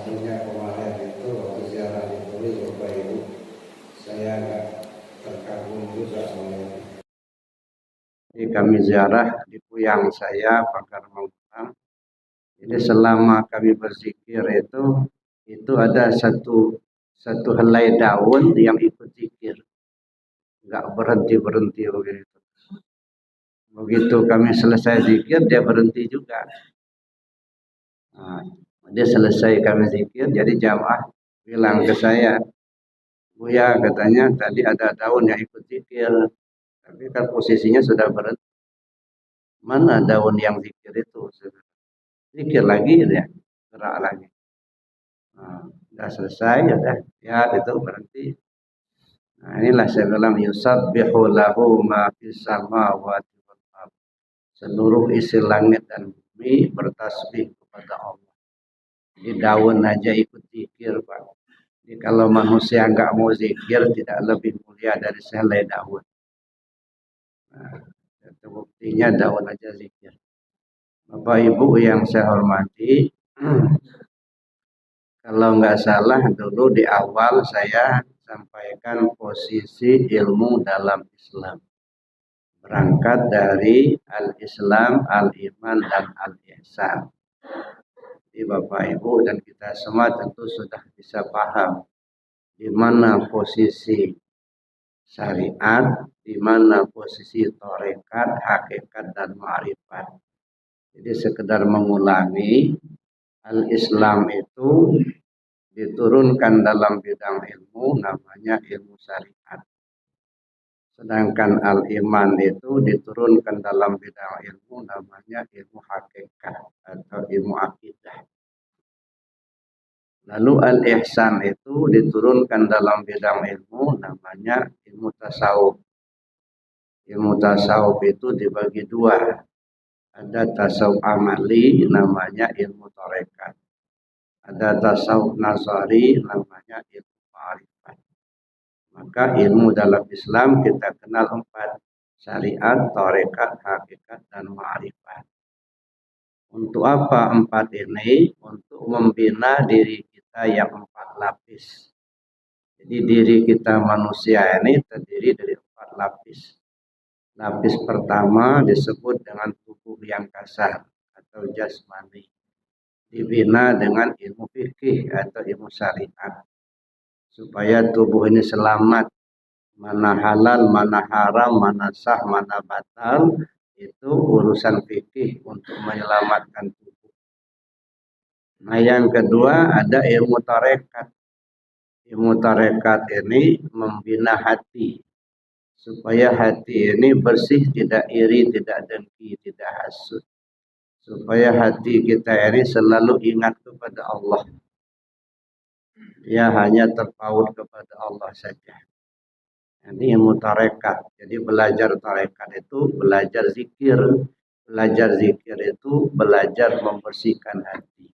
Maksudnya kemarin itu waktu ziarah ditulis Bapak Ibu, saya agak terkagum juga oleh. Jadi kami ziarah di puyang saya Pagar Mangkulang. Jadi selama kami berzikir itu ada satu helai daun yang ikut zikir, nggak berhenti begitu. Begitu kami selesai zikir, dia berhenti juga. Nah, dia selesai kami zikir, jadi jamaah bilang ke saya, Buya katanya tadi ada daun yang ikut zikir, tapi kan posisinya sudah berhenti. Mana daun yang zikir itu? Zikir lagi dia, gerak lagi. Nah, sudah selesai, ya itu berhenti. Nah, inilah saya bilang yusabbihu lahu ma fis samawati wal ardh. Seluruh isi langit dan bumi bertasbih kepada Allah. Jadi daun aja ikut zikir, Pak. Jadi kalau manusia enggak mau zikir tidak lebih mulia dari sehelai daun. Nah, itu buktinya daun aja zikir. Bapak Ibu yang saya hormati, kalau enggak salah dulu di awal saya sampaikan posisi ilmu dalam Islam. Berangkat dari al-Islam, al-Iman, dan al-Ihsan. Jadi Bapak Ibu dan kita semua tentu sudah bisa paham di mana posisi syariat, di mana posisi tarekat, hakikat, dan ma'rifat. Jadi sekedar mengulangi, al-Islam itu diturunkan dalam bidang ilmu namanya ilmu syariat. Sedangkan al-iman itu diturunkan dalam bidang ilmu namanya ilmu hakikat atau ilmu akidah. Lalu al-ihsan itu diturunkan dalam bidang ilmu namanya ilmu tasawuf. Ilmu tasawuf itu dibagi dua. Ada tasawuf amali namanya ilmu tarekat. Ada tasawuf nazari namanya ilmu ma'rifat. Maka ilmu dalam Islam kita kenal 4. Syariat, tarekat, hakikat, dan ma'rifat. Untuk apa 4 ini? Untuk membina diri kita yang 4 lapis. Jadi diri kita manusia ini terdiri dari 4 lapis. Lapis pertama disebut dengan tubuh yang kasar atau jasmani. Dibina dengan ilmu fikih atau ilmu syariat. Supaya tubuh ini selamat. Mana halal, mana haram, mana sah, mana batal. Itu urusan fikih untuk menyelamatkan tubuh. Nah yang kedua ada ilmu tarekat. Ilmu tarekat ini membina hati. Supaya hati ini bersih, tidak iri, tidak dengki, tidak hasud. Supaya hati kita ini selalu ingat kepada Allah. Dia hanya terpaut kepada Allah saja. Ini ilmu tarekat. Jadi belajar tarekat itu belajar zikir. Belajar zikir itu belajar membersihkan hati.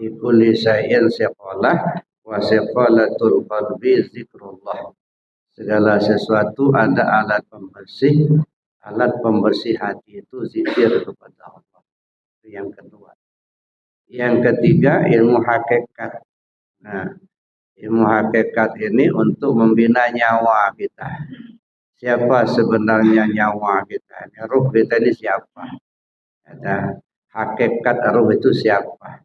Likulli syai'in siqalah wa siqalatul qalbi zikrullah. Segala sesuatu ada alat pembersih. Alat pembersih hati itu zikir kepada Allah. Itu yang kedua. Yang ketiga ilmu hakikat. Nah, ilmu hakikat ini untuk membina nyawa kita. Siapa sebenarnya nyawa kita? Ruh kita ini siapa? Ada hakikat ruh itu siapa?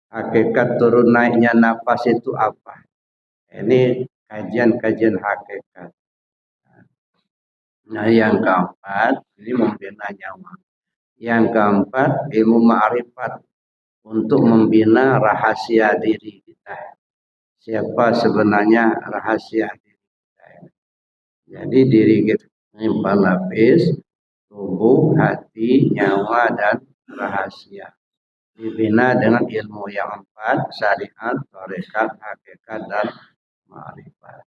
Hakikat turun naiknya nafas itu apa? Ini kajian-kajian hakikat. Nah yang keempat, ini membina nyawa. Yang keempat, ilmu ma'rifat untuk membina rahasia diri kita. Siapa sebenarnya rahasia diri kita. Jadi diri kita ini 4 lapis, tubuh, hati, nyawa, dan rahasia. Dibina dengan ilmu yang 4, syariat, tarekat, hakikat, dan ma'rifat.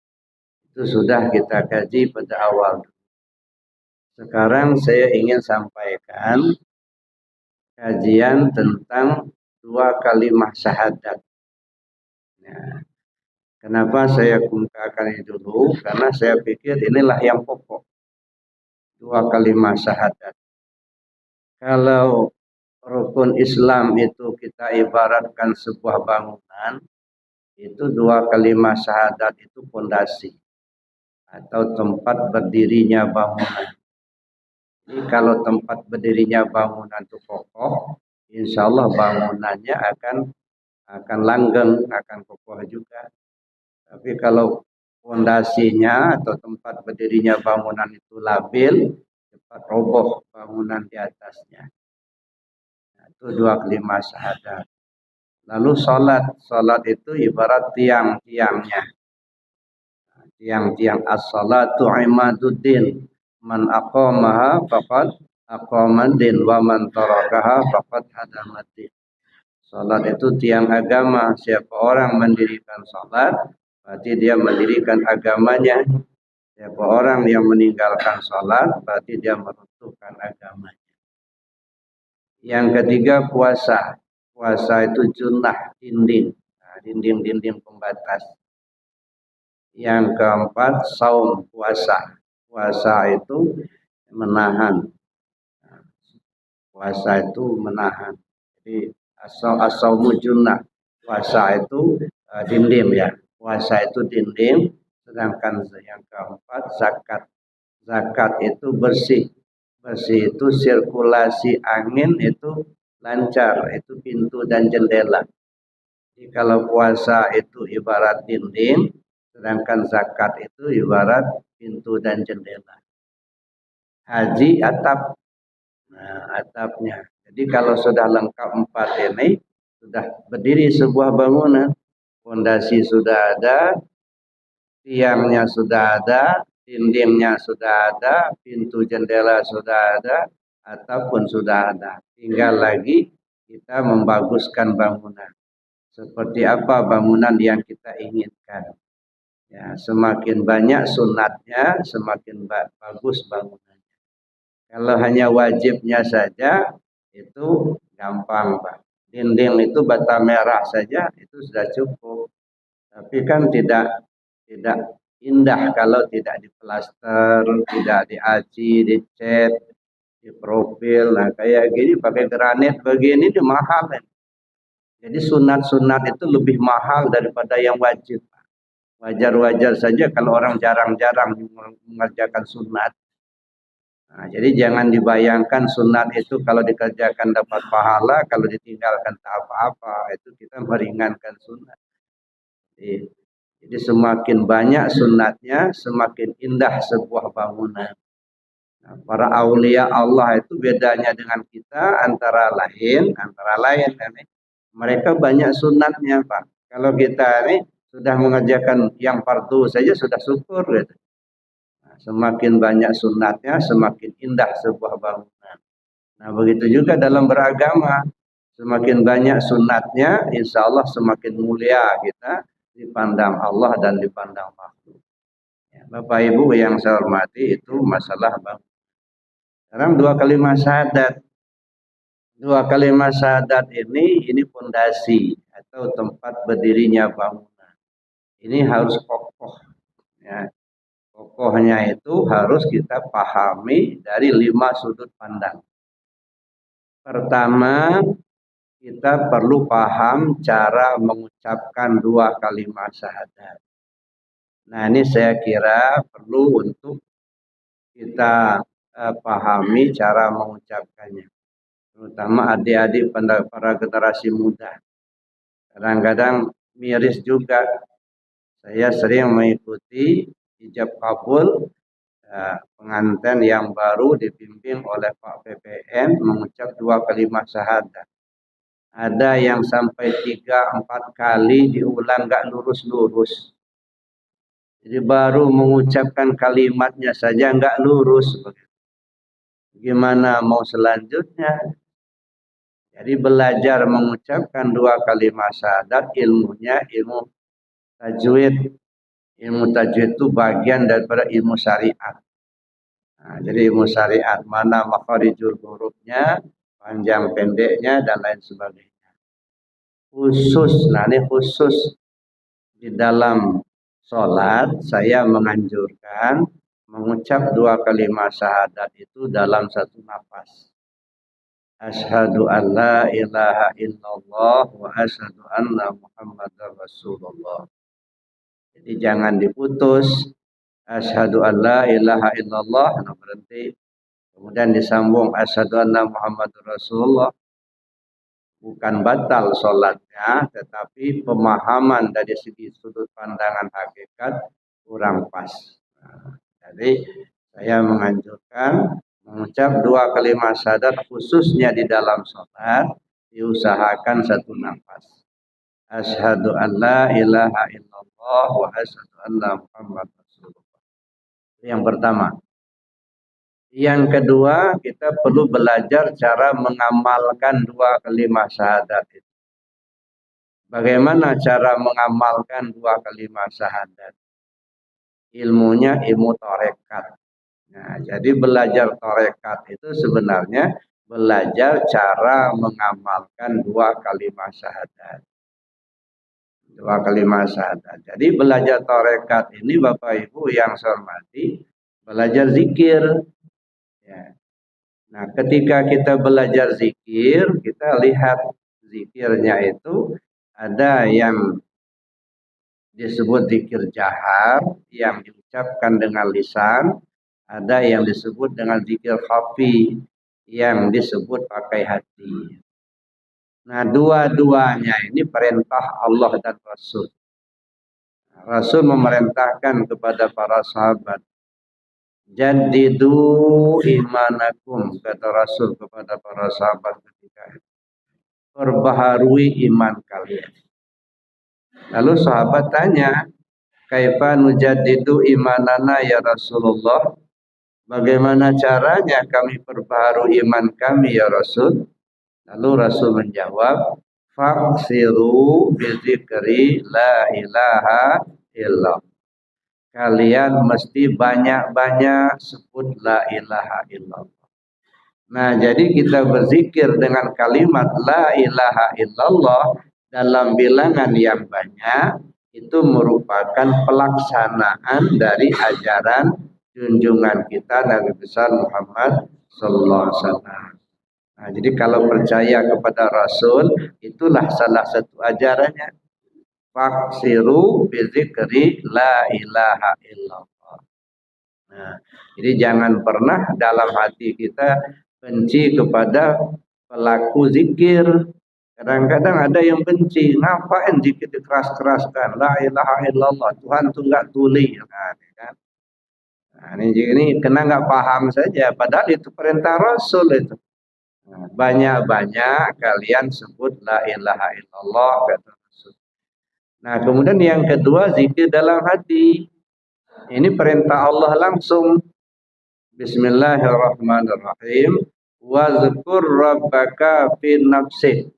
Itu sudah kita kaji pada awal. Sekarang saya ingin sampaikan kajian tentang 2 kalimat syahadat. Nah, kenapa saya kemukakan ini dulu? Karena saya pikir inilah yang pokok. 2 kalimat syahadat. Kalau rukun Islam itu kita ibaratkan sebuah bangunan, bangunan, itu dua kalimat syahadat itu pondasi atau tempat berdirinya bangunan. Jadi kalau tempat berdirinya bangunan itu kokoh, insya Allah bangunannya akan langgeng, akan kokoh juga. Tapi kalau fondasinya atau tempat berdirinya bangunan itu labil, cepat roboh bangunan di atasnya. Nah, itu dua kalimat syahadat. Lalu salat itu ibarat tiang-tiangnya. Tiang-tiang as-salatu imaduddin. Man aqamaha faqad aqamaddin wa man tarakaha faqad hadamaddin. Salat itu tiang agama. Siapa orang mendirikan salat, berarti dia mendirikan agamanya. Siapa orang yang meninggalkan salat, berarti dia meruntuhkan agamanya. Yang ketiga puasa. Puasa itu junnah, dinding. Nah, dinding-dinding pembatas. Yang keempat saum, puasa. Puasa itu menahan. Puasa itu menahan. Jadi as-saumu junnah. Puasa itu dinding ya. Puasa itu dinding. Sedangkan yang keempat zakat. Zakat itu bersih. Bersih itu sirkulasi angin itu lancar. Itu pintu dan jendela. Jadi kalau puasa itu ibarat dinding. Sedangkan zakat itu ibarat pintu dan jendela. Haji atap. Nah, atapnya. Jadi kalau sudah lengkap empat ini, sudah berdiri sebuah bangunan. Fondasi sudah ada, tiangnya sudah ada, dindingnya sudah ada, pintu jendela sudah ada, atap pun sudah ada. Tinggal lagi kita membaguskan bangunan. Seperti apa bangunan yang kita inginkan. Ya, semakin banyak sunatnya, semakin bagus bangunannya. Kalau hanya wajibnya saja, itu gampang, Pak. Dinding itu bata merah saja, itu sudah cukup. Tapi kan tidak indah kalau tidak diplaster, tidak diaci, dicat, di profil. Nah, kayak gini pakai granit begini itu mahal. Jadi sunat-sunat itu lebih mahal daripada yang wajib. Wajar-wajar saja kalau orang jarang-jarang mengerjakan sunat. Nah, jadi jangan dibayangkan sunat itu kalau dikerjakan dapat pahala, kalau ditinggalkan tak apa-apa. Itu kita meringankan sunat. Jadi semakin banyak sunatnya, semakin indah sebuah bangunan. Nah, para aulia Allah itu bedanya dengan kita antara lain, mereka banyak sunatnya, Pak. Kalau kita ini sudah mengerjakan yang fardu saja sudah syukur gitu. Nah, semakin banyak sunatnya, semakin indah sebuah bangunan. Nah, begitu juga dalam beragama. Semakin banyak sunatnya, insya Allah semakin mulia kita dipandang Allah dan dipandang makhluk. Ya, Bapak Ibu yang saya hormati, itu masalah bangunan. Sekarang dua kalimat syahadat. Dua kalimat syahadat ini pondasi atau tempat berdirinya bangunan. Ini harus kokoh. Ya. Kokohnya itu harus kita pahami dari 5 sudut pandang. Pertama, kita perlu paham cara mengucapkan dua kalimat syahadat. Nah, ini saya kira perlu untuk kita pahami cara mengucapkannya. Terutama adik-adik para generasi muda. Kadang-kadang miris juga. Saya sering mengikuti hijab kabul pengantin yang baru dipimpin oleh Pak PPN mengucap dua kalimat syahadat. Ada yang sampai 3-4 kali diulang gak lurus-lurus. Jadi baru mengucapkan kalimatnya saja gak lurus. Gimana mau selanjutnya? Jadi belajar mengucapkan dua kalimat syahadat ilmunya ilmu tajwid. Ilmu tajwid itu bagian daripada ilmu syariat. Nah, jadi ilmu syariat mana makharijul hurufnya, panjang pendeknya dan lain sebagainya. Ini khusus di dalam sholat saya menganjurkan mengucap dua kalimat syahadat itu dalam satu nafas. Asyhadu an la ilaha illallah wa asyhadu anna Muhammadar Rasulullah. Jadi jangan diputus. Asyhadu an la ilaha illallah, nah berhenti. Kemudian disambung asyhadu anna Muhammadar Rasulullah. Bukan batal sholatnya, tetapi pemahaman dari segi sudut pandangan hakikat kurang pas. Nah, jadi saya menganjurkan mengucap dua kalimat syahadat khususnya di dalam sholat diusahakan satu nafas. Asyhadu an la ilaha illallah wa asyhadu anna Muhammadar Rasulullah. Yang pertama. Yang kedua, kita perlu belajar cara mengamalkan dua kalimat syahadat itu. Bagaimana cara mengamalkan dua kalimat syahadat? Ilmunya ilmu tarekat. Nah, jadi belajar tarekat itu sebenarnya belajar cara mengamalkan dua kalimat syahadat. Dua kalimat syahadat. Jadi belajar tarekat ini Bapak Ibu yang saya hormati, belajar zikir. Ya. Nah, ketika kita belajar zikir, kita lihat zikirnya itu ada yang disebut zikir jahar, yang diucapkan dengan lisan, ada yang disebut dengan zikir khafi, yang disebut pakai hati. Nah, dua-duanya ini perintah Allah dan Rasul. Rasul memerintahkan kepada para sahabat, jadidu imanakum, kata Rasul kepada para sahabat ketika itu. Perbaharui iman kalian. Lalu sahabat tanya, kaifa nujaddidu imanana ya Rasulullah? Bagaimana caranya kami perbaharui iman kami ya Rasul? Lalu Rasul menjawab, faksiru bizikri la ilaha illallah. Kalian mesti banyak-banyak sebut la ilaha illallah. Nah, jadi kita berzikir dengan kalimat la ilaha illallah dalam bilangan yang banyak, itu merupakan pelaksanaan dari ajaran junjungan kita Nabi besar Muhammad sallallahu alaihi wasallam. Nah, jadi kalau percaya kepada Rasul, itulah salah satu ajarannya. Faksiru bizikri la ilaha illallah. Nah, jadi jangan pernah dalam hati kita benci kepada pelaku zikir. Kadang-kadang ada yang benci, ngapain zikir dikeras-keraskan? La ilaha illallah, Tuhan itu enggak tuli. Nah, kan? Nah, ini kena enggak paham saja, padahal itu perintah Rasul itu. Nah, banyak-banyak kalian sebut la ilaha illallah, kata Rasul. Nah, kemudian yang kedua zikir dalam hati. Ini perintah Allah langsung. Bismillahirrahmanirrahim. Wazkur rabbaka fi nafsik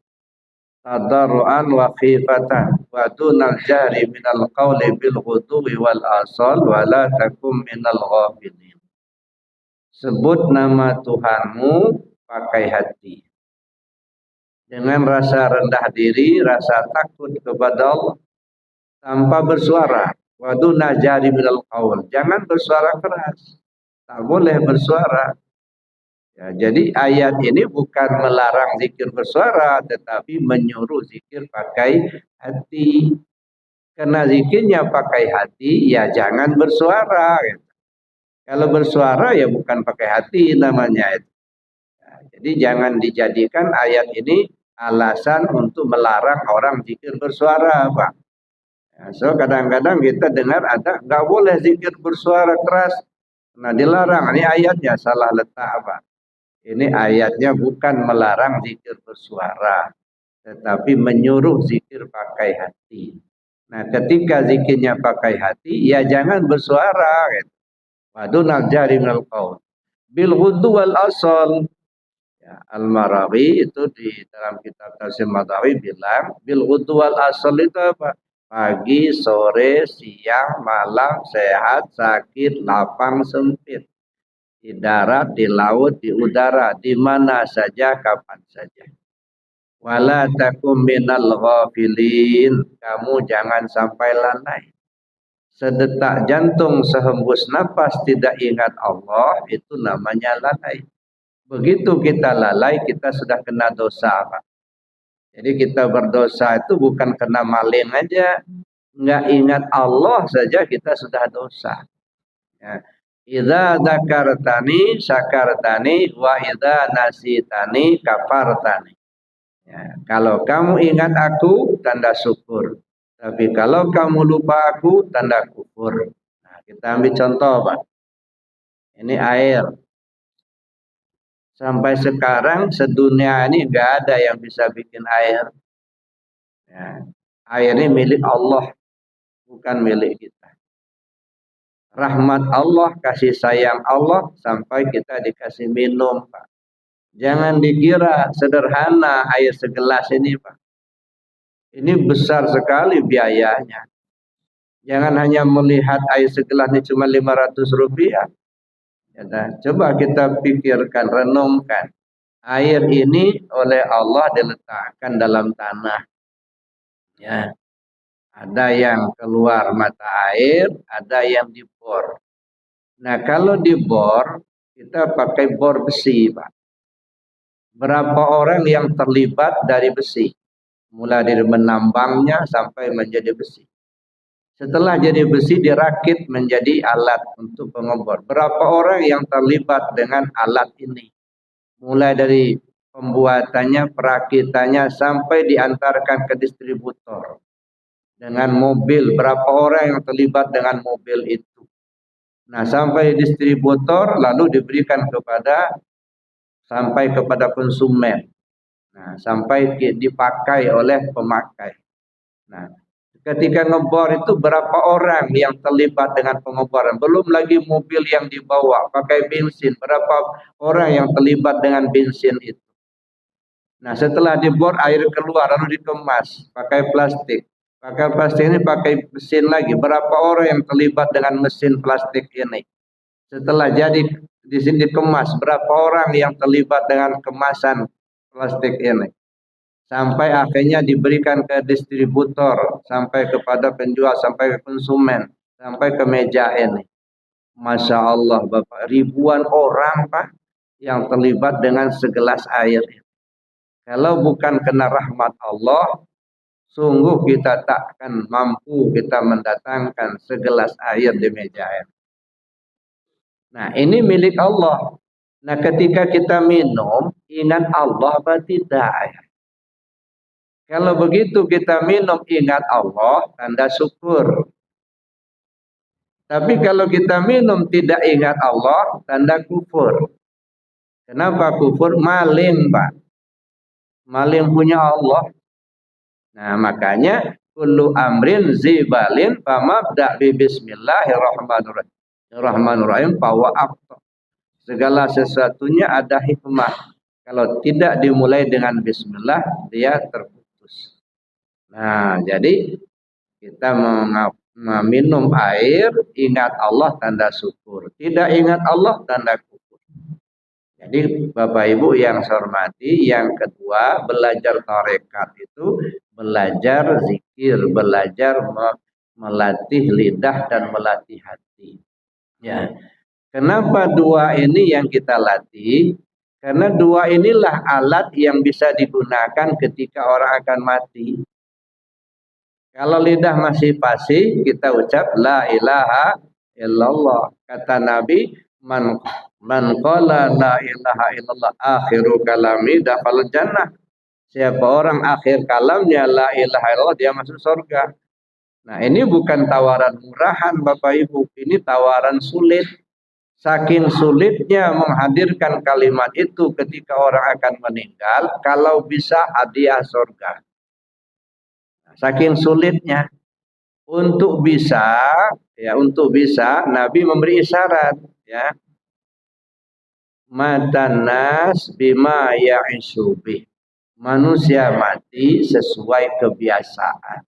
tadarruan wa khifatan wa dunal jahri minal qawli bil ghuduwi wal asal wa la takum minal ghafilin. Sebut nama Tuhanmu pakai hati. Dengan rasa rendah diri, rasa takut kepada Allah. Tanpa bersuara. Wa dunal jahri minal qawl. Jangan bersuara keras. Tak boleh bersuara. Ya, jadi ayat ini bukan melarang zikir bersuara, tetapi menyuruh zikir pakai hati. Karena zikirnya pakai hati, ya jangan bersuara. Gitu. Kalau bersuara ya bukan pakai hati namanya. Ya, jadi jangan dijadikan ayat ini alasan untuk melarang orang zikir bersuara, Pak. Ya, so kadang-kadang kita dengar ada nggak boleh zikir bersuara keras. Nah dilarang, ini ayatnya salah letak, Pak. Ini ayatnya bukan melarang zikir bersuara, tetapi menyuruh zikir pakai hati. Nah, ketika zikirnya pakai hati, ya jangan bersuara. Wadunal jari minal qaul. Bil ghuddu wal asal. Ya, Al-Marawi itu di dalam kitab Tafsir Madawi bilang, bil ghuddu wal asal itu apa? Pagi, sore, siang, malam, sehat, sakit, lapang, sempit. Di darat, di laut, di udara, di mana saja, kapan saja. Wala takum minal ghafilin. Kamu jangan sampai lalai. Sedetak jantung, sehembus nafas tidak ingat Allah, itu namanya lalai. Begitu kita lalai, kita sudah kena dosa, Pak. Jadi kita berdosa itu bukan kena maling aja, nggak ingat Allah saja kita sudah dosa. Ya. Idza dzakartani syakartani wa idza nasitani kafartani. Ya, kalau kamu ingat aku, tanda syukur. Tapi kalau kamu lupa aku, tanda kufur. Nah, kita ambil contoh, Pak. Ini air. Sampai sekarang sedunia ini nggak ada yang bisa bikin air. Ya. Air ini milik Allah, bukan milik kita. Rahmat Allah, kasih sayang Allah, sampai kita dikasih minum, Pak. Jangan dikira sederhana air segelas ini, Pak. Ini besar sekali biayanya. Jangan hanya melihat air segelas ini cuma 500 rupiah. Ya, coba kita pikirkan, renungkan. Air ini oleh Allah diletakkan dalam tanah. Ya. Ada yang keluar mata air, ada yang dibor. Nah, kalau dibor, kita pakai bor besi, Pak. Berapa orang yang terlibat dari besi? Mulai dari menambangnya sampai menjadi besi. Setelah jadi besi dirakit menjadi alat untuk pengebor. Berapa orang yang terlibat dengan alat ini? Mulai dari pembuatannya, perakitannya, sampai diantarkan ke distributor. Dengan mobil, berapa orang yang terlibat dengan mobil itu. Nah, sampai distributor lalu diberikan sampai kepada konsumen. Nah, sampai dipakai oleh pemakai. Nah, ketika ngebor itu berapa orang yang terlibat dengan pengeboran. Belum lagi mobil yang dibawa, pakai bensin. Berapa orang yang terlibat dengan bensin itu. Nah, setelah dibor air keluar lalu dikemas pakai plastik. Pakai plastik ini pakai mesin lagi. Berapa orang yang terlibat dengan mesin plastik ini? Setelah jadi di sini dikemas, berapa orang yang terlibat dengan kemasan plastik ini? Sampai akhirnya diberikan ke distributor, sampai kepada penjual, sampai ke konsumen, sampai ke meja ini. Masya Allah, Bapak, ribuan orang, Pak, yang terlibat dengan segelas air ini. Kalau bukan kena rahmat Allah, sungguh kita takkan mampu kita mendatangkan segelas air di meja air. Nah, ini milik Allah. Nah, ketika kita minum, ingat Allah apa tidak? Kalau begitu kita minum ingat Allah, tanda syukur. Tapi kalau kita minum tidak ingat Allah, tanda kufur. Kenapa kufur? Maling, Pak. Maling punya Allah. Nah, makanya kullu amrin zibalin famabda bi bismillahirrahmanirrahim fawa aqta. Segala sesuatunya ada hikmah. Kalau tidak dimulai dengan bismillah, dia terputus. Nah, jadi kita meminum air, ingat Allah tanda syukur. Tidak ingat Allah tanda kufur. Jadi Bapak Ibu yang saya hormati, yang kedua belajar tarekat itu belajar zikir, belajar melatih lidah dan melatih hati. Ya. Kenapa dua ini yang kita latih? Karena dua inilah alat yang bisa digunakan ketika orang akan mati. Kalau lidah masih fasih, kita ucap la ilaha illallah. Kata Nabi, man qala la ilaha illallah akhiru kalami dakhala jannah. Siapa orang akhir kalamnya la ilaha illallah, dia masuk surga. Nah, ini bukan tawaran murahan Bapak Ibu, ini tawaran sulit. Saking sulitnya menghadirkan kalimat itu ketika orang akan meninggal, kalau bisa hadiah surga. Saking sulitnya. Untuk bisa Nabi memberi isyarat, ya. Matanas bima ya'isubi. Manusia mati sesuai kebiasaan.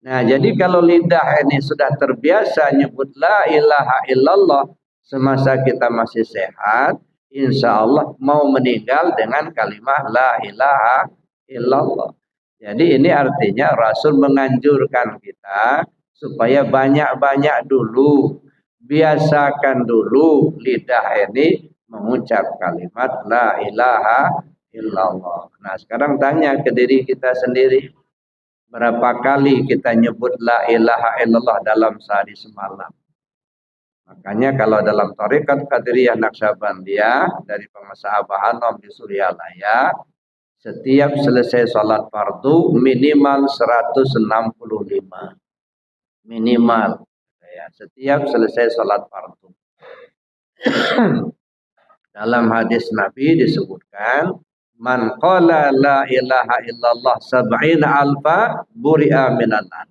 Nah, jadi kalau lidah ini sudah terbiasa nyebut la ilaha illallah semasa kita masih sehat, insya Allah mau meninggal dengan kalimat la ilaha illallah. Jadi ini artinya Rasul menganjurkan kita supaya banyak-banyak dulu, biasakan dulu lidah ini mengucap kalimat la ilaha illallah. Nah, sekarang tanya ke diri kita sendiri, berapa kali kita nyebut la ilaha illallah dalam sehari semalam? Makanya kalau dalam tarekat Qadiriyah Naqsyabandiyah dari pengusaha Abah Anom di Suryalaya, setiap selesai sholat fardu minimal 165. Minimal. Ya, setiap selesai sholat fardu. Dalam hadis Nabi disebutkan, man qala la ilaha illallah sab'ina alfa buri'a minan nar.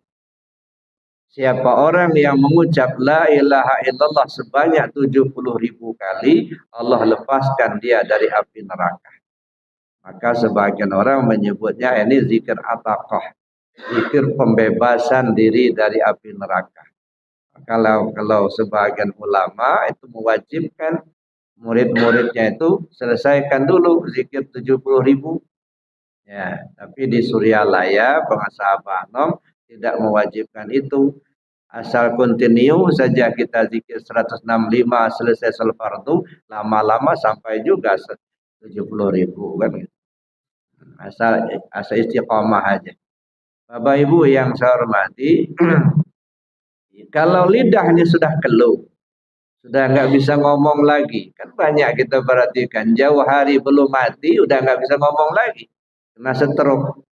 Siapa orang yang mengucap la ilaha illallah sebanyak 70.000 kali, Allah lepaskan dia dari api neraka. Maka sebagian orang menyebutnya ini zikir ataqah, zikir pembebasan diri dari api neraka. Kalau sebagian ulama itu mewajibkan murid-muridnya itu selesaikan dulu zikir 70.000. Ya, tapi di Suryalaya pengusaha Abah Anom tidak mewajibkan itu. Asal kontinu saja kita zikir 165 selesai sholat fardu, lama-lama sampai juga 70.000 kan. Asal istiqomah aja. Bapak Ibu yang saya hormati, kalau lidahnya sudah keluh, sudah nggak bisa ngomong lagi, kan banyak kita perhatikan jauh hari belum mati udah nggak bisa ngomong lagi, kena stroke.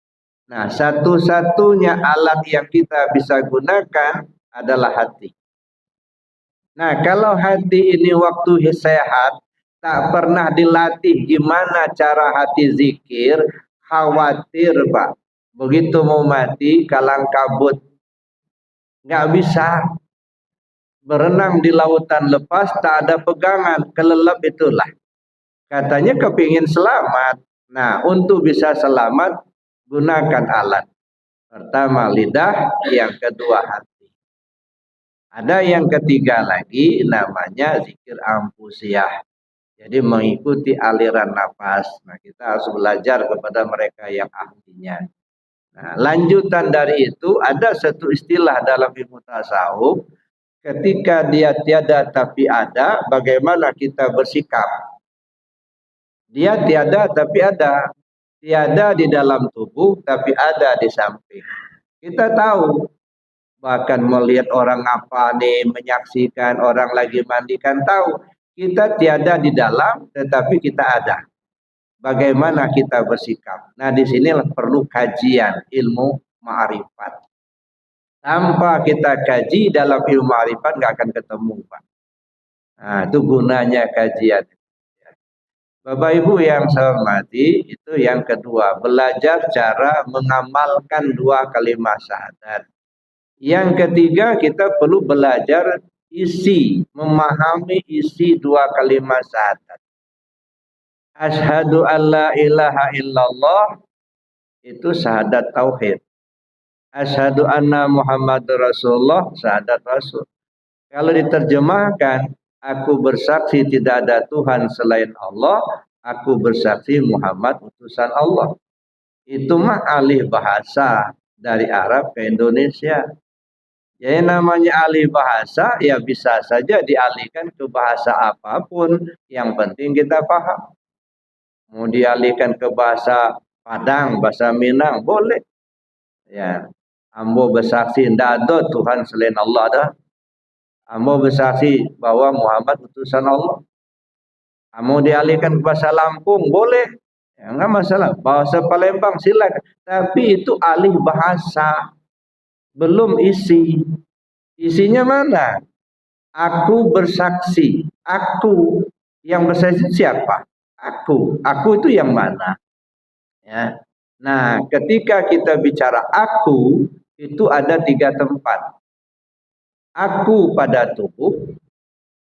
Nah, satu-satunya alat yang kita bisa gunakan adalah hati. Nah, kalau hati ini waktu sehat tak pernah dilatih gimana cara hati zikir, khawatir Pak, begitu mau mati kalang kabut, nggak bisa. Berenang di lautan lepas tak ada pegangan, kelelep itulah. Katanya kepingin selamat. Nah, untuk bisa selamat gunakan alat. Pertama lidah, yang kedua hati. Ada yang ketiga lagi namanya zikir ampusiyah. Jadi mengikuti aliran nafas. Nah, kita harus belajar kepada mereka yang ahlinya. Nah, lanjutan dari itu ada satu istilah dalam ilmu tasawuf. Ketika dia tiada tapi ada, bagaimana kita bersikap? Dia tiada tapi ada. Tiada di dalam tubuh tapi ada di samping. Kita tahu, bahkan melihat orang apa nih, menyaksikan orang lagi mandi kan tahu. Kita tiada di dalam tetapi kita ada. Bagaimana kita bersikap? Nah, di sinilah perlu kajian ilmu ma'rifat. Tanpa kita kaji dalam ilmu ma'rifat nggak akan ketemu, Pak. Nah, itu gunanya kajian. Bapak Ibu yang saya hormati, itu yang kedua, belajar cara mengamalkan dua kalimat syahadat. Yang ketiga, kita perlu belajar memahami isi dua kalimat syahadat. Asyhadu alla ilaha illallah itu syahadat tauhid. Asyhadu anna Muhammadur Rasulullah, syahadat Rasul. Kalau diterjemahkan, aku bersaksi tidak ada Tuhan selain Allah, aku bersaksi Muhammad utusan Allah. Itu mah alih bahasa dari Arab ke Indonesia. Jadi namanya alih bahasa, ya bisa saja dialihkan ke bahasa apapun, yang penting kita paham. Mau dialihkan ke bahasa Padang, bahasa Minang, boleh. Ya, ambo bersaksi tidak ada Tuhan selain Allah ada. Ambo bersaksi bahwa Muhammad utusan Allah. Ambo dialihkan ke bahasa Lampung boleh, ya, enggak masalah. Bahasa Palembang silakan. Tapi itu alih bahasa, belum isi. Isinya mana? Aku bersaksi. Aku yang bersaksi siapa? Aku itu yang mana? Ya. Nah, ketika kita bicara aku, itu ada 3 tempat. Aku pada tubuh,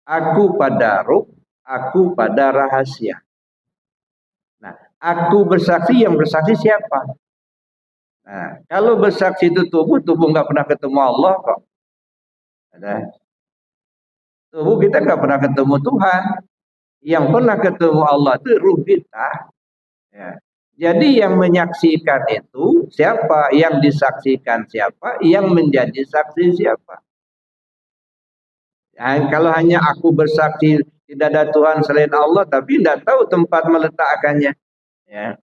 aku pada ruh, aku pada rahasia. Nah, aku bersaksi, yang bersaksi siapa? Nah, kalau bersaksi itu tubuh nggak pernah ketemu Allah kok. Ada. Tubuh kita nggak pernah ketemu Tuhan. Yang pernah ketemu Allah itu ruh kita. Ya. Jadi yang menyaksikan itu siapa? Yang disaksikan siapa? Yang menjadi saksi siapa? Nah, kalau hanya aku bersaksi tidak ada Tuhan selain Allah, tapi tidak tahu tempat meletakkannya. Ya.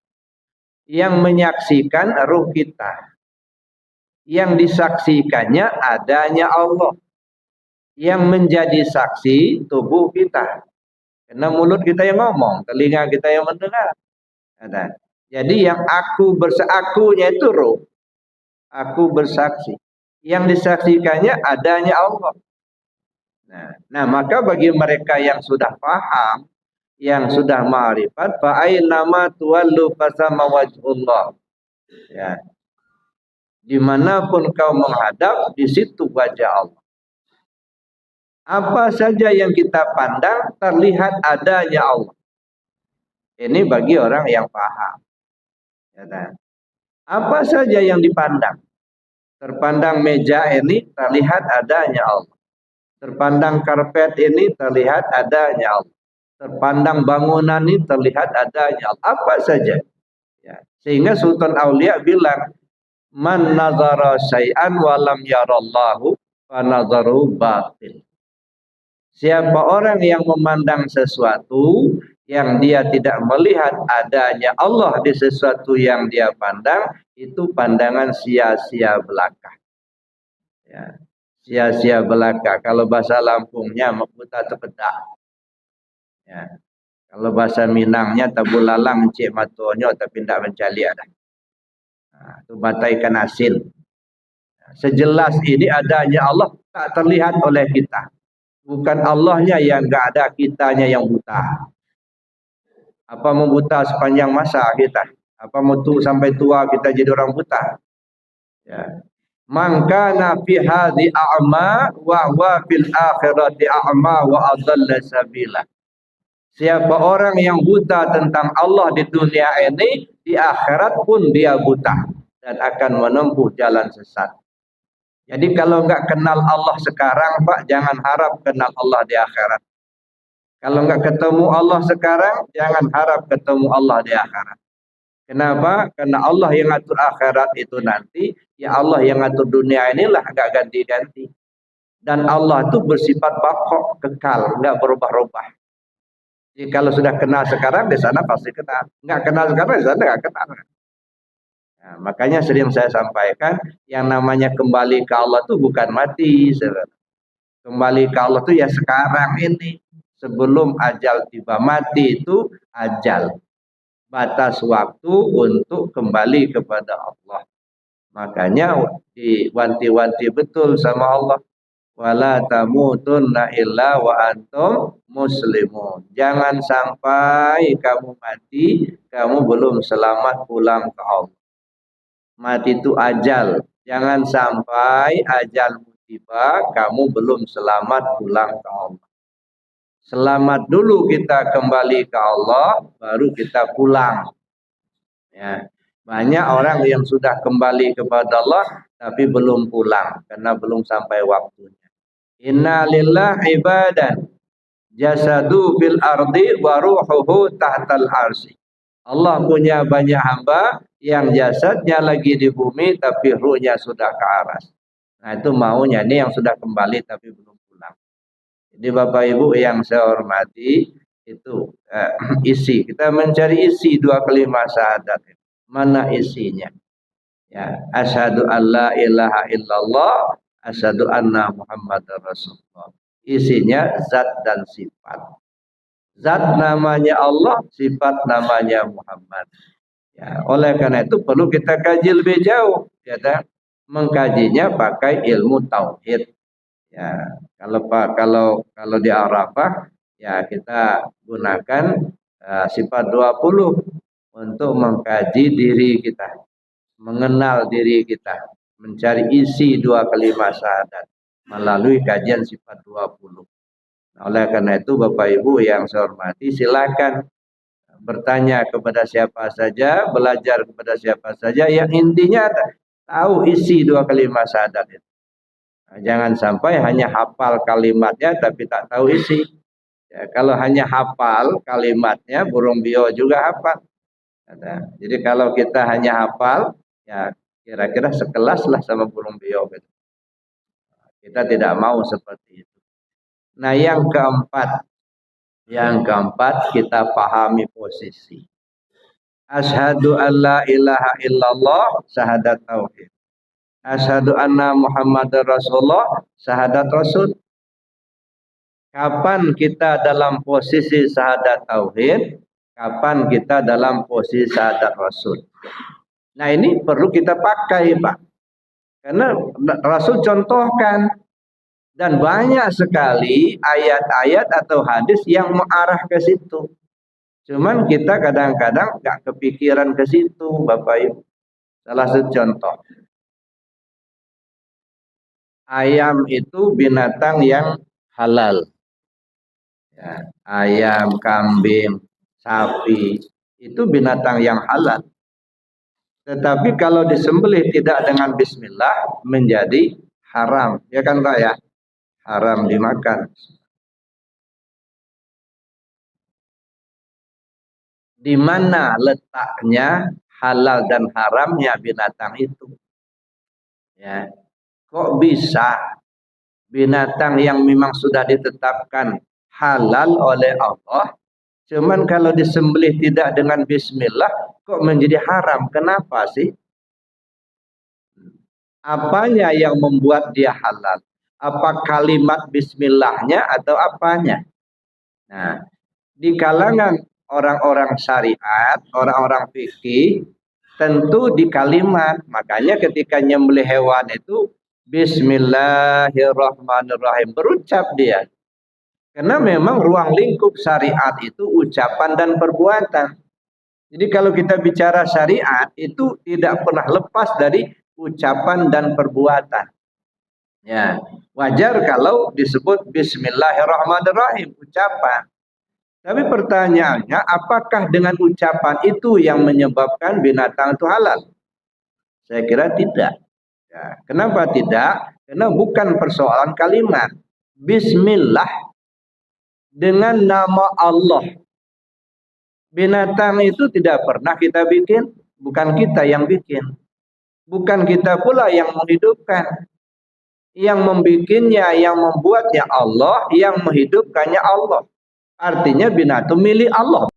Yang menyaksikan ruh kita, yang disaksikannya adanya Allah, yang menjadi saksi tubuh kita. Karena mulut kita yang ngomong, telinga kita yang mendengar. Ada. Jadi yang akunya itu ruh, aku bersaksi. Yang disaksikannya adanya Allah. Nah, maka bagi mereka yang sudah paham, yang sudah ma'rifat, fa aynama tuwallu fasama wajhullah. Ya. Dimanapun kau menghadap, di situ wajah Allah. Apa saja yang kita pandang terlihat adanya Allah. Ini bagi orang yang paham. Ya, apa saja yang dipandang, terpandang meja ini terlihat adanya Allah. Terpandang karpet ini terlihat adanya Allah. Terpandang bangunan ini terlihat adanya Allah. Apa saja. Ya. Sehingga Sultan Aulia bilang, man nazara syai'an walam yarallahu fa nazaru batil. Siapa orang yang memandang sesuatu yang dia tidak melihat adanya Allah di sesuatu yang dia pandang, itu pandangan sia-sia belaka. Ya. Sia-sia belaka. Kalau bahasa Lampungnya buta tepedak. Ya. Kalau bahasa Minangnya tabulalang cik matonyo tapi tidak mencali ada. Nah, itu mata ikan asin. Sejelas ini adanya Allah tak terlihat oleh kita. Bukan Allahnya yang enggak ada, kitanya yang buta. Apa mau buta sepanjang masa kita? Apa mau sampai tua kita jadi orang buta? Ya. Man kana fi hadhi a'ma wa huwa fil akhirati a'ma wa adalla sabila. Siapa orang yang buta tentang Allah di dunia ini, di akhirat pun dia buta dan akan menempuh jalan sesat. Jadi kalau enggak kenal Allah sekarang, Pak, jangan harap kenal Allah di akhirat. Kalau enggak ketemu Allah sekarang, jangan harap ketemu Allah di akhirat. Kenapa? Karena Allah yang ngatur akhirat itu nanti, ya Allah yang ngatur dunia inilah enggak ganti-ganti. Dan Allah itu bersifat baqo, kekal, enggak berubah-ubah. Jadi kalau sudah kenal sekarang, di sana pasti kenal. Enggak kenal sekarang, di sana enggak kenal. Nah, makanya sering saya sampaikan, yang namanya kembali ke Allah itu bukan mati. Kembali ke Allah itu ya sekarang ini. Sebelum ajal tiba, mati itu ajal. Batas waktu untuk kembali kepada Allah. Makanya diwanti-wanti betul sama Allah. Wala tamutunna illa wa antum muslimun. Jangan sampai kamu mati, kamu belum selamat pulang ke Allah. Mati itu ajal. Jangan sampai ajalmu tiba, kamu belum selamat pulang ke Allah. Selamat dulu kita kembali ke Allah, baru kita pulang. Ya. Banyak orang yang sudah kembali kepada Allah, tapi belum pulang, karena belum sampai waktunya. Inna lillahi ibadan jasadu fil ardi wa ruhuhu tahtal arsi. Allah punya banyak hamba yang jasadnya lagi di bumi tapi ruhnya sudah ke aras. Nah itu maunya ini yang sudah kembali tapi belum pulang. Jadi Bapak Ibu yang saya hormati, itu isi, kita mencari isi dua kalimat syahadat. Mana isinya? Ya, asyhadu alla ilaha illallah, asyhadu anna muhammadar rasulullah. Isinya zat dan sifat. Zat namanya Allah, sifat namanya Muhammad. Ya, oleh karena itu perlu kita kaji lebih jauh, ya kan? Mengkajinya pakai ilmu tauhid. Ya, kalau di Arafah ya kita gunakan sifat 20 untuk mengkaji diri kita, mengenal diri kita, mencari isi dua kalimat syahadat melalui kajian sifat 20. Oleh karena itu Bapak Ibu yang saya hormati, silakan bertanya kepada siapa saja, belajar kepada siapa saja, yang intinya tahu isi dua kalimat syahadat itu. Nah, jangan sampai hanya hafal kalimatnya tapi tak tahu isi. Ya, kalau hanya hafal kalimatnya, burung bio juga hafal. Jadi kalau kita hanya hafal, ya kira-kira sekelas lah sama burung bio. Kita tidak mau seperti itu. Nah yang keempat, Yang keempat, kita pahami posisi. Asyhadu an la ilaha illallah, syahadat tauhid. Asyhadu anna Muhammadar Rasulullah, syahadat Rasul. Kapan kita dalam posisi syahadat tauhid? Kapan kita dalam posisi syahadat Rasul? Nah, ini perlu kita pakai, Pak. Karena Rasul contohkan, dan banyak sekali ayat-ayat atau hadis yang mengarah ke situ. Cuman kita kadang-kadang nggak kepikiran ke situ, Bapak Ibu. Salah satu contoh. Ayam itu binatang yang halal. Ya, ayam, kambing, sapi, itu binatang yang halal. Tetapi kalau disembelih tidak dengan bismillah menjadi haram. Ya kan Pak ya? Haram dimakan. Di mana letaknya halal dan haramnya binatang itu? Ya. Kok bisa binatang yang memang sudah ditetapkan halal oleh Allah, cuman kalau disembelih tidak dengan bismillah kok menjadi haram? Kenapa sih? Apanya yang membuat dia halal? Apa kalimat bismillahnya atau apanya? Nah, di kalangan orang-orang syariat, orang-orang fikih, tentu di kalimat. Makanya ketika nyembelih hewan itu Bismillahirrahmanirrahim, berucap dia. Karena memang ruang lingkup syariat itu ucapan dan perbuatan. Jadi kalau kita bicara syariat itu tidak pernah lepas dari ucapan dan perbuatan. Ya, wajar kalau disebut Bismillahirrahmanirrahim, ucapan. Tapi pertanyaannya, apakah dengan ucapan itu yang menyebabkan binatang itu halal? Saya kira tidak. Ya, kenapa tidak? Karena bukan persoalan kalimat. Bismillah dengan nama Allah. Binatang itu tidak pernah kita bikin, bukan kita yang bikin. Bukan kita pula yang menghidupkan. Yang membikinnya, yang membuatnya Allah, yang menghidupkannya Allah. Artinya binatang milik Allah.